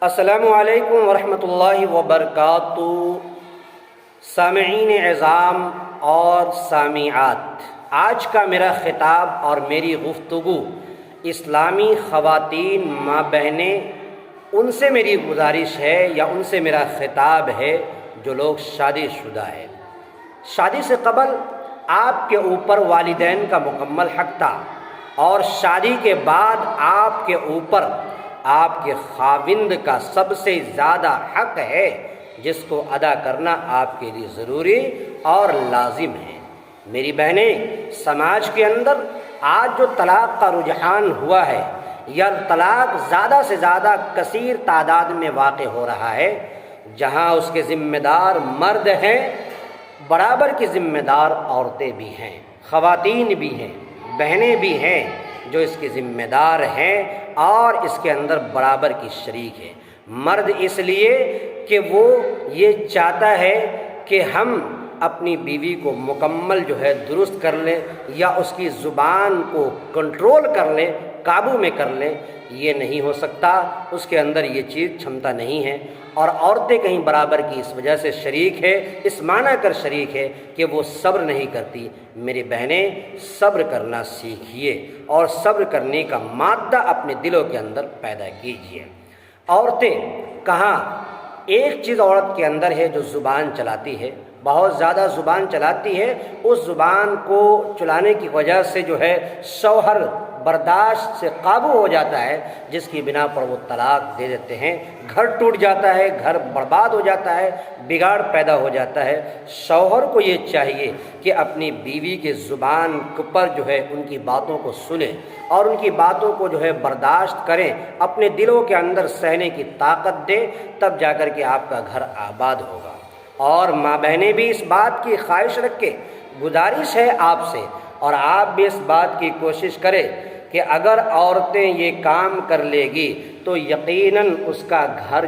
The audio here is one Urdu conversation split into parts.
السلام علیکم ورحمۃ اللہ وبرکاتہ۔ سامعین اعظام اور سامعات، آج کا میرا خطاب اور میری گفتگو اسلامی خواتین ماں بہنیں، ان سے میری گزارش ہے یا ان سے میرا خطاب ہے جو لوگ شادی شدہ ہیں۔ شادی سے قبل آپ کے اوپر والدین کا مکمل حق تھا، اور شادی کے بعد آپ کے اوپر آپ کے خاوند کا سب سے زیادہ حق ہے، جس کو ادا کرنا آپ کے لیے ضروری اور لازم ہے۔ میری بہنیں، سماج کے اندر آج جو طلاق کا رجحان ہوا ہے، یا طلاق زیادہ سے زیادہ کثیر تعداد میں واقع ہو رہا ہے، جہاں اس کے ذمہ دار مرد ہیں، برابر کی ذمہ دار عورتیں بھی ہیں، خواتین بھی ہیں، بہنیں بھی ہیں جو اس کے ذمہ دار ہیں اور اس کے اندر برابر کی شریک ہے۔ مرد اس لیے کہ وہ یہ چاہتا ہے کہ ہم اپنی بیوی کو مکمل درست کر لیں، یا اس کی زبان کو کنٹرول کر لیں، قابو میں کر لیں۔ یہ نہیں ہو سکتا، اس کے اندر یہ چیز چھمتا نہیں ہے، اور عورتیں کہیں برابر کی اس وجہ سے شریک ہے، اس معنی کر شریک ہے کہ وہ صبر نہیں کرتی۔ میری بہنیں، صبر کرنا سیکھیے اور صبر کرنے کا مادہ اپنے دلوں کے اندر پیدا کیجیے۔ عورتیں کہاں ایک چیز عورت کے اندر ہے جو زبان چلاتی ہے، بہت زیادہ زبان چلاتی ہے، اس زبان کو چلانے کی وجہ سے شوہر برداشت سے قابو ہو جاتا ہے، جس کی بنا پر وہ طلاق دے دیتے ہیں، گھر ٹوٹ جاتا ہے، گھر برباد ہو جاتا ہے، بگاڑ پیدا ہو جاتا ہے۔ شوہر کو یہ چاہیے کہ اپنی بیوی کے زبان پر ان کی باتوں کو سنیں اور ان کی باتوں کو برداشت کریں، اپنے دلوں کے اندر سہنے کی طاقت دیں، تب جا کر کے آپ کا گھر آباد ہوگا۔ اور ماں بہنیں بھی اس بات کی خواہش رکھیں، گزارش ہے آپ سے، اور آپ بھی اس بات کی کوشش کریں کہ اگر عورتیں یہ کام کر لے گی تو یقیناً اس کا گھر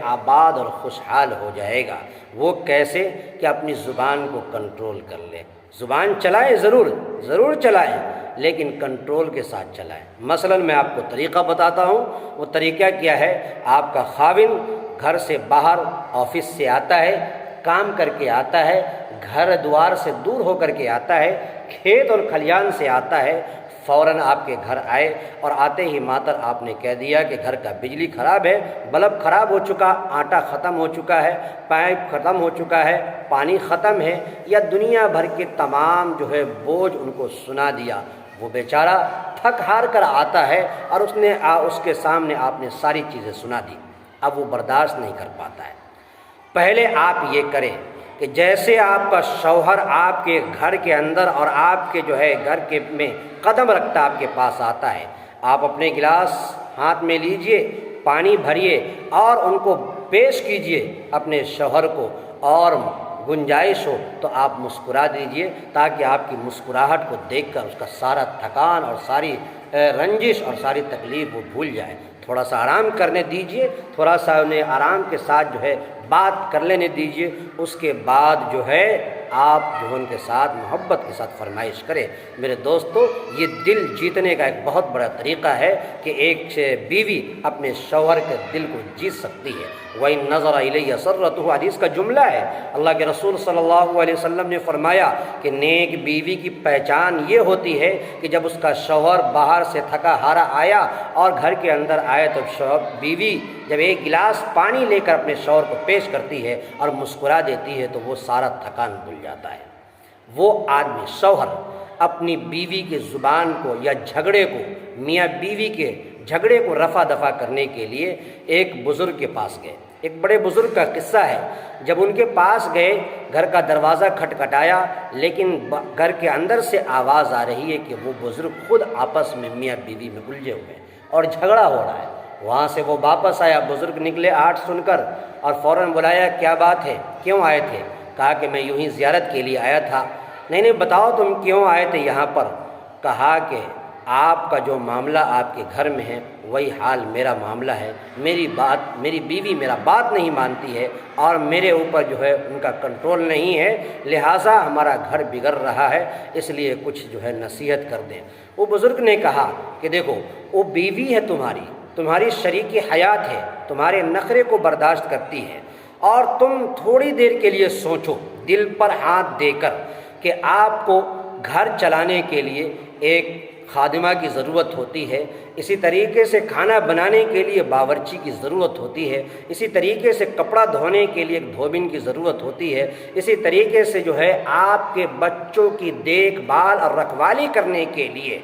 آباد اور خوشحال ہو جائے گا۔ وہ کیسے؟ کہ اپنی زبان کو کنٹرول کر لے۔ زبان چلائیں، ضرور چلائیں، لیکن کنٹرول کے ساتھ چلائیں۔ مثلا میں آپ کو طریقہ بتاتا ہوں۔ وہ طریقہ کیا ہے؟ آپ کا خاوند گھر سے باہر آفس سے آتا ہے، کام کر کے آتا ہے، گھر دوار سے دور ہو کر کے آتا ہے، کھیت اور کھلیان سے آتا ہے، فوراً آپ کے گھر آئے، اور آتے ہی ماتر آپ نے کہہ دیا کہ گھر کا بجلی خراب ہے، بلب خراب ہو چکا، آٹا ختم ہو چکا ہے، پائپ ختم ہو چکا ہے، پانی ختم ہے، یا دنیا بھر کے تمام بوجھ ان کو سنا دیا۔ وہ بیچارہ تھک ہار کر آتا ہے، اور اس کے سامنے آپ نے ساری چیزیں سنا دی۔ اب وہ برداشت نہیں کر پاتا ہے۔ پہلے آپ یہ کریں کہ جیسے آپ کا شوہر آپ کے گھر کے اندر اور آپ کے گھر کے میں قدم رکھتا آپ کے پاس آتا ہے، آپ اپنے گلاس ہاتھ میں لیجئے، پانی بھریے اور ان کو پیش کیجئے اپنے شوہر کو، اور گنجائش ہو تو آپ مسکرا دیجئے، تاکہ آپ کی مسکراہٹ کو دیکھ کر اس کا سارا تھکان اور ساری رنجش اور ساری تکلیف وہ بھول جائے۔ تھوڑا سا آرام کرنے دیجئے، تھوڑا سا انہیں آرام کے ساتھ بات کر لینے دیجئے۔ اس کے بعد آپ ان کے ساتھ محبت کے ساتھ فرمائش کریں۔ میرے دوستو، یہ دل جیتنے کا ایک بہت بڑا طریقہ ہے کہ ایک بیوی اپنے شوہر کے دل کو جیت سکتی ہے۔ وَإِن نَظَرَ إِلَيَّ سَرَّتُهُ، حدیث کا جملہ ہے۔ اللہ کے رسول صلی اللہ علیہ وسلم نے فرمایا کہ نیک بیوی کی پہچان یہ ہوتی ہے کہ جب اس کا شوہر باہر سے تھکا ہارا آیا اور گھر کے اندر آئے، تو بیوی جب ایک گلاس پانی لے کر اپنے شوہر کو پیش کرتی ہے اور مسکرا دیتی ہے، تو وہ سارا تھکان بھول جاتا ہے۔ وہ آدمی، شوہر، اپنی بیوی کے زبان کو یا جھگڑے کو، میاں بیوی کے جھگڑے کو رفع دفع کرنے کے لیے ایک بزرگ کے پاس گئے۔ ایک بڑے بزرگ کا قصہ ہے۔ جب ان کے پاس گئے، گھر کا دروازہ کھٹکھٹایا، لیکن گھر کے اندر سے آواز آ رہی ہے کہ وہ بزرگ خود آپس میں میاں بیوی میں الجھے ہوئے اور جھگڑا ہو رہا ہے۔ وہاں سے وہ واپس آیا، بزرگ نکلے آٹھ سن کر، اور فوراً بلایا، کیا بات ہے، کیوں آئے تھے؟ کہا کہ میں یوں ہی زیارت کے لیے آیا تھا۔ نہیں، بتاؤ تم کیوں آئے تھے یہاں پر؟ کہا کہ آپ کا جو معاملہ آپ کے گھر میں ہے، وہی حال میرا معاملہ ہے۔ میری بیوی میرا بات نہیں مانتی ہے، اور میرے اوپر ان کا کنٹرول نہیں ہے، لہٰذا ہمارا گھر بگڑ رہا ہے، اس لیے کچھ نصیحت کر دیں۔ وہ بزرگ نے کہا کہ دیکھو، وہ بیوی ہے تمہاری، تمہاری شریک حیات ہے، تمہارے نخرے کو برداشت کرتی ہے، اور تم تھوڑی دیر کے لیے سوچو دل پر ہاتھ دے کر کہ آپ کو گھر چلانے کے لیے ایک خادمہ کی ضرورت ہوتی ہے، اسی طریقے سے کھانا بنانے کے لیے باورچی کی ضرورت ہوتی ہے، اسی طریقے سے کپڑا دھونے کے لیے ایک دھوبن کی ضرورت ہوتی ہے، اسی طریقے سے جو ہے آپ کے بچوں کی دیکھ بھال اور رکھوالی کرنے کے لیے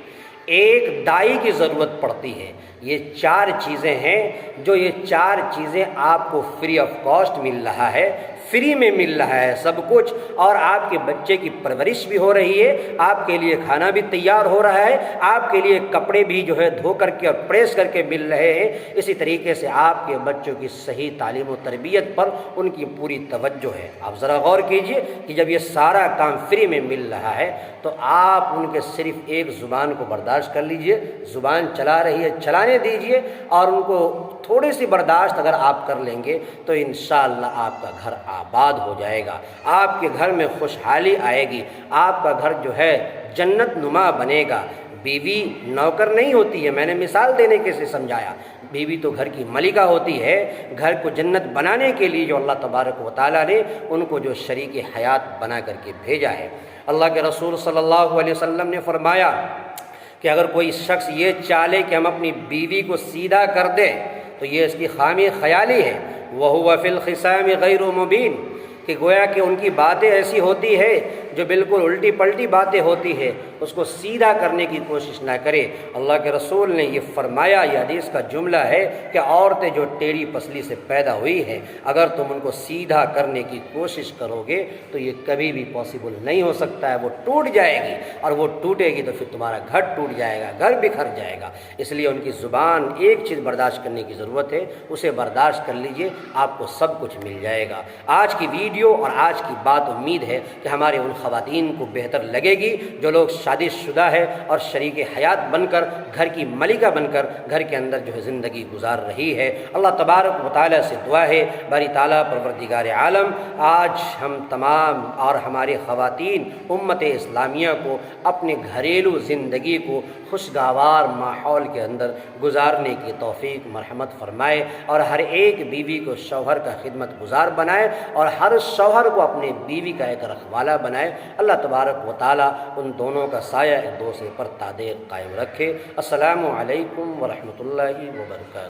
ایک دائی کی ضرورت پڑتی ہے۔ یہ 4 چیزیں ہیں جو یہ 4 چیزیں آپ کو فری آف کاسٹ مل رہا ہے، فری میں مل رہا ہے سب کچھ، اور آپ کے بچے کی پرورش بھی ہو رہی ہے، آپ کے لیے کھانا بھی تیار ہو رہا ہے، آپ کے لیے کپڑے بھی جو ہے دھو کر کے اور پریس کر کے مل رہے ہیں، اسی طریقے سے آپ کے بچوں کی صحیح تعلیم و تربیت پر ان کی پوری توجہ ہے۔ آپ ذرا غور کیجئے کہ جب یہ سارا کام فری میں مل رہا ہے تو آپ ان کے صرف ایک زبان کو برداشت کر لیجئے، زبان چلا رہی ہے چلانے دیجئے، اور ان کو تھوڑی سی برداشت اگر آپ کر لیں گے تو انشاءاللہ آپ کا گھر آباد ہو جائے گا، آپ کے گھر میں خوشحالی آئے گی، آپ کا گھر جو ہے جنت نما بنے گا۔ بیوی نوکر نہیں ہوتی ہے، میں نے مثال دینے کے سے سمجھایا، بیوی تو گھر کی ملکہ ہوتی ہے۔ گھر کو جنت بنانے کے لیے جو اللہ تبارک و تعالیٰ نے ان کو جو شریک حیات بنا کر کے بھیجا ہے، اللہ کے رسول صلی اللہ علیہ وسلم نے فرمایا کہ اگر کوئی شخص یہ چاہے کہ ہم اپنی بیوی کو سیدھا کر دیں تو یہ اس کی خامی خیالی ہے، وَهُوَ فِي الْخِصَامِ غَيْرُ مُبِينٍ، کہ گویا کہ ان کی باتیں ایسی ہوتی ہے جو بالکل الٹی پلٹی باتیں ہوتی ہے، اس کو سیدھا کرنے کی کوشش نہ کرے۔ اللہ کے رسول نے یہ فرمایا، یہ حدیث کا جملہ ہے کہ عورتیں جو ٹیڑھی پسلی سے پیدا ہوئی ہیں، اگر تم ان کو سیدھا کرنے کی کوشش کرو گے تو یہ کبھی بھی پاسبل نہیں ہو سکتا ہے، وہ ٹوٹ جائے گی، اور وہ ٹوٹے گی تو پھر تمہارا گھر ٹوٹ جائے گا، گھر بکھر جائے گا۔ اس لیے ان کی زبان ایک چیز برداشت کرنے کی ضرورت ہے، اسے برداشت کر لیجئے، آپ کو سب کچھ مل جائے گا۔ آج کی ویڈیو اور آج کی بات امید ہے کہ ہمارے ان خواتین کو بہتر لگے گی جو لوگ شادی شدہ ہے اور شریک حیات بن کر گھر کی ملکہ بن کر گھر کے اندر جو ہے زندگی گزار رہی ہے۔ اللہ تبارک و تعالیٰ سے دعا ہے باری تعالیٰ پروردگار عالم آج ہم تمام اور ہمارے خواتین امت اسلامیہ کو اپنے گھریلو زندگی کو خوشگوار ماحول کے اندر گزارنے کی توفیق مرحمت فرمائے، اور ہر ایک بیوی کو شوہر کا خدمت گزار بنائے، اور ہر شوہر کو اپنے بیوی کا ایک رکھوالا بنائے۔ اللہ تبارک و تعالیٰ ان دونوں کا سایہ ایک دوسرے پر تادیق قائم رکھے۔ السلام علیکم ورحمۃ اللہ وبرکاتہ۔